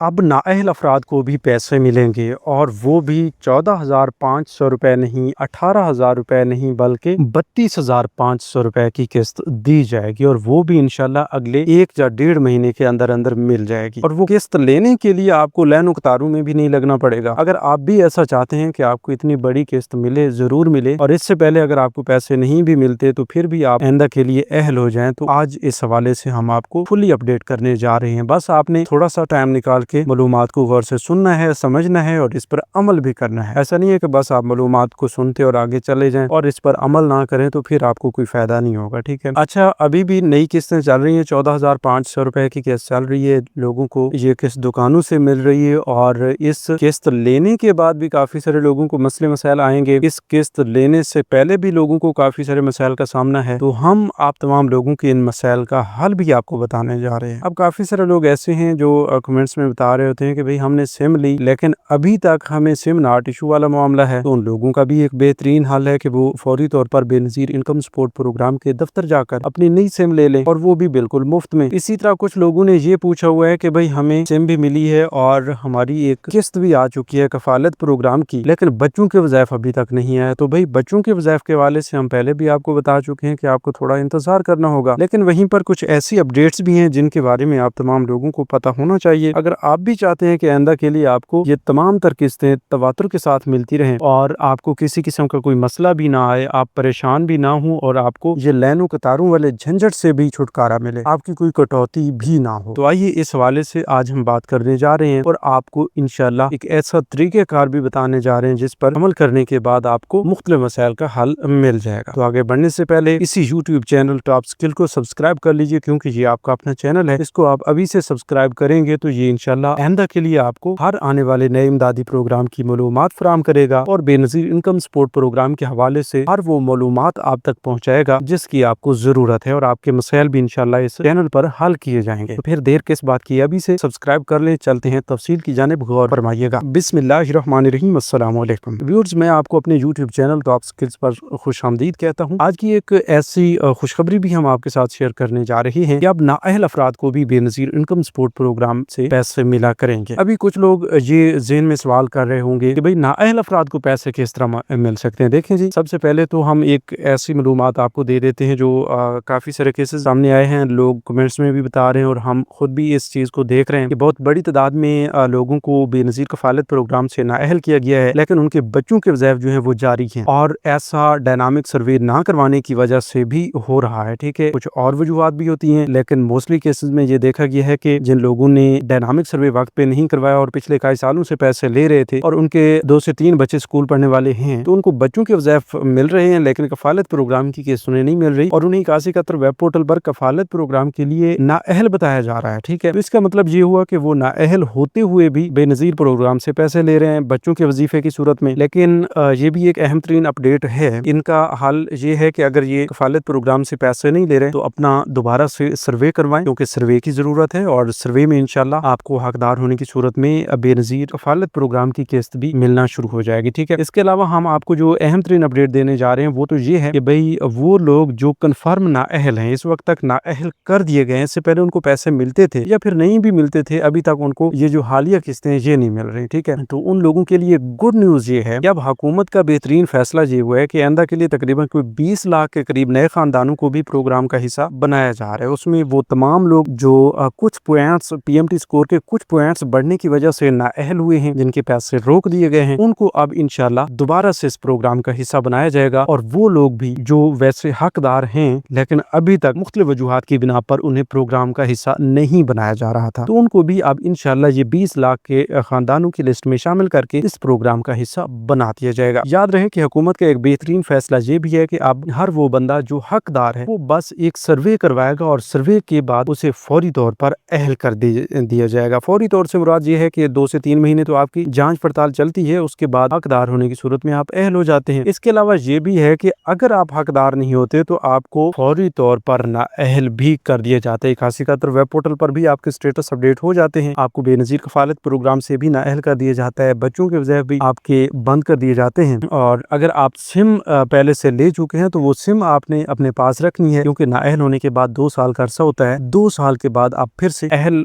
अब नाअहल अफराद को भी पैसे मिलेंगे और वो भी 14,500 रुपये नहीं, 18,000 रुपये नहीं, बल्कि 32,500 रुपये की किस्त दी जाएगी और वो भी इंशाल्लाह अगले 1 या 1.5 महीने के अंदर अंदर मिल जाएगी। और वो किस्त लेने के लिए आपको लाइन कतारों में भी नहीं लगना पड़ेगा। अगर आप भी ऐसा चाहते हैं कि आपको इतनी बड़ी किस्त मिले, जरूर मिले, और इससे पहले अगर आपको पैसे नहीं भी मिलते तो फिर भी आप आइंदा के लिए अहल हो जाएं, तो आज इस हवाले से हम आपको फुली अपडेट करने जा रहे हैं। बस आपने थोड़ा सा टाइम निकाल के मालूमात को गौर से सुनना है, समझना है और इस पर अमल भी करना है। ऐसा नहीं है कि बस आप मालूमात को सुनते और आगे चले जाएं और इस पर अमल ना करें तो फिर आपको कोई फायदा नहीं होगा। ठीक है। अच्छा, अभी भी नई किस्तें चल रही हैं। 14,500 रुपए की किस्त चल रही है। लोगों को ये किस्त दुकानों से मिल रही है और इस किस्त लेने के बाद भी काफी सारे लोगों को मसले मसाइल आएंगे। इस किस्त लेने से पहले भी लोगों को काफी सारे मसाइल का सामना है, तो हम आप तमाम लोगों के इन मसाइल का हल भी आपको बताने जा रहे हैं। अब काफी सारे लोग ऐसे हैं जो कमेंट्स में बता रहे होते हैं कि भाई हमने सिम ली लेकिन अभी तक हमें सिम नॉट इशू वाला मामला है। तो उन लोगों का भी एक बेहतरीन हल है कि वो फौरी तौर पर बेनजीर इनकम सपोर्ट प्रोग्राम के दफ्तर जाकर अपनी नई सिम ले लें और वो भी बिल्कुल मुफ्त में। इसी तरह कुछ लोगों ने ये पूछा हुआ है कि भाई हमें सिम भी मिली है और हमारी एक किस्त भी आ चुकी है कफालत प्रोग्राम की, लेकिन बच्चों के वज़ाइफ अभी तक नहीं आया। तो भाई बच्चों के वज़ाइफ के हवाले से हम पहले भी आपको बता चुके हैं कि आपको थोड़ा इंतजार करना होगा, लेकिन वहीं पर कुछ ऐसी अपडेट्स भी हैं जिनके बारे में आप तमाम लोगों को पता होना चाहिए। अगर आप भी चाहते हैं कि आइंदा के लिए आपको ये तमाम तर किस्तें तवातुर के साथ मिलती रहें और आपको किसी किस्म का कोई मसला भी ना आए, आप परेशान भी ना हो और आपको ये लाइनों कतारों वाले झंझट से भी छुटकारा मिले, आपकी कोई कटौती भी ना हो, तो आइए इस हवाले से आज हम बात करने जा रहे हैं और आपको इंशाल्लाह एक ऐसा तरीक़ेकार भी बताने जा रहे हैं जिस पर अमल करने के बाद आपको मुख्तलिफ मसाइल का हल मिल जाएगा। तो आगे बढ़ने से पहले इसी यूट्यूब चैनल टॉप स्किल को सब्सक्राइब कर लीजिए, क्योंकि ये आपका अपना चैनल है। इसको आप अभी से सब्सक्राइब करेंगे तो ये इंशाल्लाह आइंदा के लिए आपको हर आने वाले नए इमदादी प्रोग्राम की मालूमात फराहम करेगा और बेनजीर इनकम सपोर्ट प्रोग्राम के हवाले से हर वो मालूमात आप तक पहुँचाएगा जिसकी आपको जरूरत है और आपके मसाइल भी इंशाल्लाह इस चैनल पर हल किए जाएंगे। तो फिर देर किस बात की, अभी से सब्सक्राइब कर ले। चलते हैं तफसील की जानिब गौर फरमाइएगा। बिस्मिल्लाहिर्रहमानिर्रहीम, अस्सलाम वालेकुम व्यूअर्स, मैं आपको अपने यूट्यूब चैनल टॉप स्किल्स पर खुशामदीद कहता हूँ। आज की एक ऐसी खुशखबरी भी हम आपके साथ शेयर करने जा रहे हैं कि अब नाअहल अफराद को भी बेनजीर इनकम सपोर्ट प्रोग्राम से पैसे मिला करेंगे। अभी कुछ लोग ये ज़हन में सवाल कर रहे होंगे कि भाई नाअहल अफराद को पैसे किस तरह मिल सकते हैं। देखें जी, सबसे पहले तो हम एक ऐसी मालूमात आपको दे देते हैं जो काफी सारे केसेस सामने आए हैं, लोग कमेंट्स में भी बता रहे हैं और हम खुद भी इस चीज को देख रहे हैं कि बहुत बड़ी तादाद में लोगों को बेनजीर कफालत प्रोग्राम से नाअहल किया गया है, लेकिन उनके बच्चों के वज़ाइफ जो है वो जारी हैं और ऐसा डायनामिक सर्वे ना करवाने की वजह से भी हो रहा है। ठीक है, कुछ और वजूहात भी होती हैं, लेकिन मोस्टली केसेस में ये देखा गया है कि जिन लोगों ने डायनामिक सर्वे वक्त पे नहीं करवाया और पिछले कई सालों से पैसे ले रहे थे और उनके 2 से 3 बच्चे स्कूल पढ़ने वाले हैं, तो उनको बच्चों के वज़ाइफ मिल रहे हैं लेकिन कफालत प्रोग्राम की किस्त उन्हें नहीं मिल रही और उन्हें 81 वेब पोर्टल पर कफालत प्रोग्राम के लिए नाअहल बताया जा रहा है। ठीक है, तो इसका मतलब ये हुआ कि वो नाअहल होते हुए भी बेनजीर प्रोग्राम से पैसे ले रहे हैं बच्चों के वजीफे की सूरत में। लेकिन ये भी एक अहम तरीन अपडेट है, इनका हल ये है कि अगर ये कफालत प्रोग्राम से पैसे नहीं ले रहे तो अपना दोबारा से सर्वे करवाएं, क्योंकि सर्वे की जरूरत है और सर्वे में इंशाल्लाह आपको हकदार होने की सूरत में बेनजीर कफालत प्रोग्राम की किस्त भी मिलना शुरू हो जाएगी। ठीक है, इसके अलावा हम आपको जो अहम तरीन अपडेट देने जा रहे हैं वो तो ये है कि भाई वो लोग जो कन्फर्म नाअहल हैं, इस वक्त तक नाअहल कर दिए गए हैं, इससे पहले उनको पैसे मिलते थे या फिर नहीं भी मिलते थे, अभी तक उनको ये जो हालिया किस्तें ये नहीं मिल रही। ठीक है, तो उन लोगों के लिए गुड न्यूज ये है कि अब हुकूमत का बेहतरीन फैसला ये हुआ है कि आइंदा के लिए तकरीबन कोई 20 लाख के करीब नए खानदानों को भी प्रोग्राम का हिस्सा बनाया जा रहा है। उसमें वो तमाम लोग जो कुछ पॉइंट्स पीएमटी स्कोर के कुछ पॉइंट्स बढ़ने की वजह से नाअहल हुए हैं, जिनके पैसे रोक दिए गए हैं, उनको अब इंशाल्लाह दोबारा से इस प्रोग्राम का हिस्सा बनाया जाएगा और वो लोग भी जो वैसे हकदार हैं लेकिन अभी तक मुख्तलिफ वजूहात की बिना पर उन्हें प्रोग्राम का हिस्सा नहीं बनाया जा रहा था, तो उनको भी अब इंशाल्लाह ये 20 लाख के खानदानों की लिस्ट में शामिल करके इस प्रोग्राम का हिस्सा बना दिया जाएगा। याद रहे कि हुकूमत का एक बेहतरीन फैसला ये भी है कि अब हर वो बंदा जो हकदार है वो बस एक सर्वे करवाएगा और सर्वे के बाद उसे फौरी तौर पर अहल कर दिया जाएगा। फौरी तौर से मुराद ये है कि 2 से 3 महीने तो आपकी जांच पड़ताल चलती है, उसके बाद हकदार होने की सूरत में आप अहल हो जाते हैं। इसके अलावा ये भी है कि अगर आप हकदार नहीं होते तो आपको फौरी तौर पर नाअहल भी कर दिए जाते हैं। 81 वेब पोर्टल पर भी आपके स्टेटस अपडेट हो जाते हैं, आपको बेनजीर कफालत प्रोग्राम से भी नाअहल कर दिया जाता है, बच्चों के वज़ाइफ भी आपके बंद कर दिए जाते हैं। और अगर आप सिम पहले से ले चुके हैं तो वो सिम आपने अपने पास रखनी है, क्योंकि नाअहल होने के बाद 2 साल का अरसा होता है। 2 साल के बाद आप फिर से अहल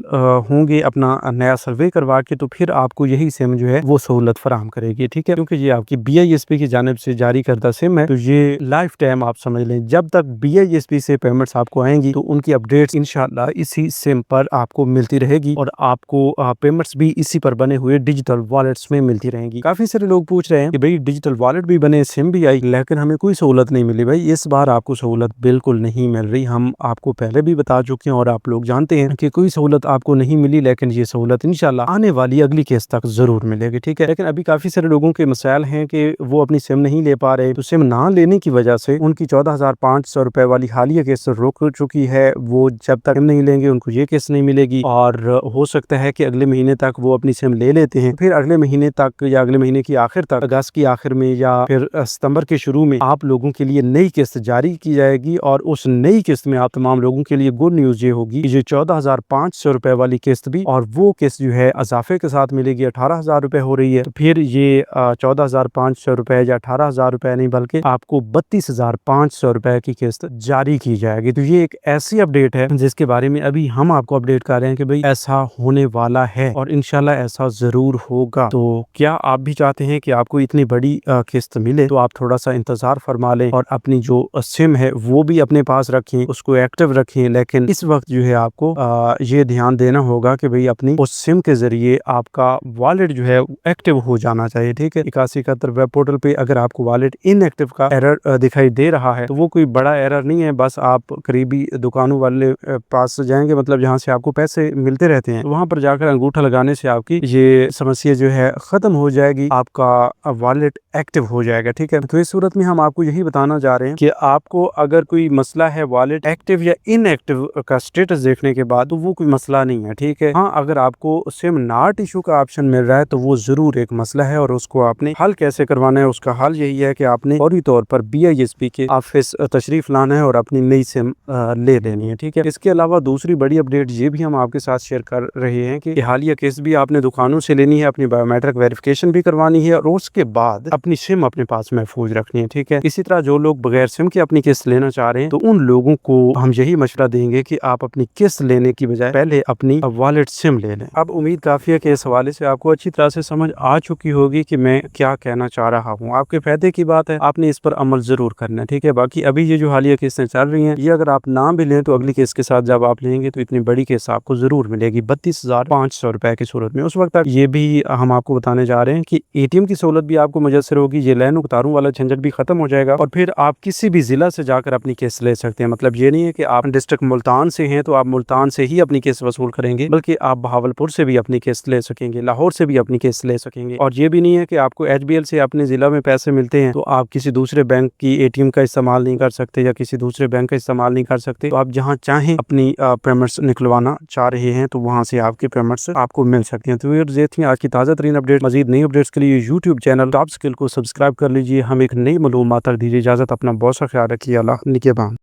होंगे, अपना اپنا نیا سروے کروا کے تو پھر آپ کو یہی سم جو ہے وہ سہولت فراہم کرے گی، ٹھیک ہے، کیونکہ یہ آپ کی BISP کی جانب سے جاری کردہ سم ہے، تو یہ لائف ٹائم آپ سمجھ لیں جب تک BISP سے پیمنٹس آپ کو آئیں گی تو ان کی اپڈیٹس انشاءاللہ اسی سم پر آپ کو ملتی رہے گی اور آپ کو پیمنٹس بھی اسی پر بنے ہوئے ڈیجیٹل والیٹس میں ملتی رہیں گی۔ کافی سارے لوگ پوچھ رہے ہیں کہ بھئی ڈیجیٹل والیٹ بھی بنے، سم بھی آئی، لیکن ہمیں کوئی سہولت نہیں ملی۔ بھائی اس بار آپ کو سہولت بالکل نہیں مل رہی، ہم آپ کو پہلے بھی بتا چکے ہیں اور آپ لوگ جانتے ہیں کہ کوئی سہولت آپ کو نہیں ملی، لیکن یہ سہولت انشاءاللہ آنے والی اگلی قسط تک ضرور ملے گی، ٹھیک ہے۔ لیکن ابھی کافی سارے لوگوں کے مسائل ہیں کہ وہ اپنی سم نہیں لے پا رہے، تو سم نہ لینے کی وجہ سے ان کی 14,500 روپے والی حالیہ قسط رک چکی ہے، وہ جب تک سم نہیں لیں گے ان کو یہ قسط نہیں ملے گی، اور ہو سکتا ہے کہ اگلے مہینے تک وہ اپنی سم لے لیتے ہیں، پھر اگلے مہینے تک یا اگلے مہینے کی آخر تک، اگست کی آخر میں یا پھر ستمبر کے شروع میں آپ لوگوں کے لیے نئی قسط جاری کی جائے گی، اور اس نئی قسط میں آپ تمام لوگوں کے لیے گڈ نیوز یہ ہوگی کہ یہ 14,500 روپے والی قسط بھی، اور وہ قسط جو ہے اضافے کے ساتھ ملے گی، 18,000 روپے ہو رہی ہے، تو پھر یہ 14,500 روپے یا 18,000 روپے نہیں بلکہ آپ کو 32,500 روپے کی قسط جاری کی جائے گی۔ تو یہ ایک ایسی اپڈیٹ ہے جس کے بارے میں ابھی ہم آپ کو اپڈیٹ کر رہے ہیں کہ بھئی ایسا ہونے والا ہے اور انشاءاللہ ایسا ضرور ہوگا۔ تو کیا آپ بھی چاہتے ہیں کہ آپ کو اتنی بڑی قسط ملے؟ تو آپ تھوڑا سا انتظار فرما لیں اور اپنی جو سم ہے وہ بھی اپنے پاس رکھیں، اس کو ایکٹیو رکھیں، لیکن اس وقت جو ہے آپ کو یہ دھیان دینا ہوگا کہ بھئی اپنی اس سم کے ذریعے آپ کا والیٹ جو ہے ایکٹیو ہو جانا چاہیے، ٹھیک ہے۔ 8171 ویب پورٹل پہ اگر آپ کو والیٹ ان ایکٹیو کا ایرر دکھائی دے رہا ہے تو وہ کوئی بڑا ایرر نہیں ہے، بس آپ قریبی دکانوں والے پاس جائیں گے، مطلب جہاں سے آپ کو پیسے ملتے رہتے ہیں، وہاں پر جا کر انگوٹھا لگانے سے آپ کی یہ سمسیا جو ہے ختم ہو جائے گی، آپ کا والیٹ ایکٹیو ہو جائے گا، ٹھیک ہے۔ تو اس صورت میں ہم آپ کو یہی بتانا چاہ رہے ہیں کہ آپ کو اگر کوئی مسئلہ ہے والیٹ ایکٹیو یا ان ایکٹیو کا سٹیٹس دیکھنے کے بعد تو وہ کوئی مسئلہ نہیں ہے، ٹھیک ہے۔ ہاں اگر آپ کو سم ناٹ ایشو کا آپشن مل رہا ہے تو وہ ضرور ایک مسئلہ ہے، اور اس کو آپ نے حل کیسے کروانا ہے، اس کا حل یہی ہے کہ آپ نے فوری طور پر BISP کے آفس تشریف لانا ہے اور اپنی نئی سم لے لینی ہے، ٹھیک ہے۔ اس کے علاوہ دوسری بڑی اپڈیٹ یہ بھی ہم آپ کے ساتھ شیئر کر رہے ہیں کہ حالیہ قسط بھی آپ نے دکانوں سے لینی ہے، اپنی بایو میٹرک ویریفیکیشن بھی کروانی ہے، اور اس کے بعد اپنی سم اپنے پاس محفوظ رکھنی ہے، ٹھیک ہے۔ اسی طرح جو لوگ بغیر سم کے اپنی قسط لینا چاہ رہے ہیں تو ان لوگوں کو ہم یہی مشورہ دیں گے کہ آپ اپنی قسط لینے کی بجائے پہلے اپنی والیٹ سم لے لیں۔ اب امید کافی ہے کہ اس حوالے سے آپ کو اچھی طرح سے سمجھ آ چکی ہوگی کہ میں کیا کہنا چاہ رہا ہوں، آپ کے فائدے کی بات ہے، آپ نے اس پر عمل ضرور کرنا ہے، ٹھیک ہے۔ باقی ابھی یہ جو حالیہ قسطیں چل رہی ہیں یہ اگر آپ نہ بھی لیں تو اگلی قسط کے ساتھ جب آپ لیں گے تو اتنی بڑی قسط آپ کو ضرور ملے گی 32,500 روپے کی صورت میں۔ اس وقت تک یہ بھی ہم آپ کو بتانے جا رہے ہیں کہ ATM کی سہولت بھی آپ کو میسر ہوگی، یہ لائنوں قطاروں والا جھنجٹ بھی ختم ہو جائے گا، اور پھر آپ کسی بھی ضلع سے جا کر اپنی قسط لے سکتے ہیں۔ مطلب یہ نہیں ہے کہ آپ ڈسٹرکٹ ملتان سے ہیں تو آپ ملتان سے ہی اپنی قسط وصول کریں گے، بلکہ آپ بہاولپور سے بھی اپنی قسط لے سکیں گے، لاہور سے بھی اپنی قسط لے سکیں گے۔ اور یہ بھی نہیں ہے کہ آپ کو HBL سے اپنے ضلع میں پیسے ملتے ہیں تو آپ کسی دوسرے بینک کی ATM کا استعمال نہیں کر سکتے یا کسی دوسرے بینک کا استعمال نہیں کر سکتے، تو آپ جہاں چاہیں اپنی پیمنٹس نکلوانا چاہ رہے ہیں تو وہاں سے آپ کی پیمنٹس آپ کو مل سکتی ہیں۔ تو یہ تھی آج کی تازہ ترین اپڈیٹ۔ مزید نئی اپڈیٹس کے لیے YouTube چینل ٹاپ اسکل کو سبسکرائب کر لیجیے۔ ہم ایک نئی معلومات تک دیجیے اجازت، اپنا بہت سا خیال رکھیے، اللہ نگہبان۔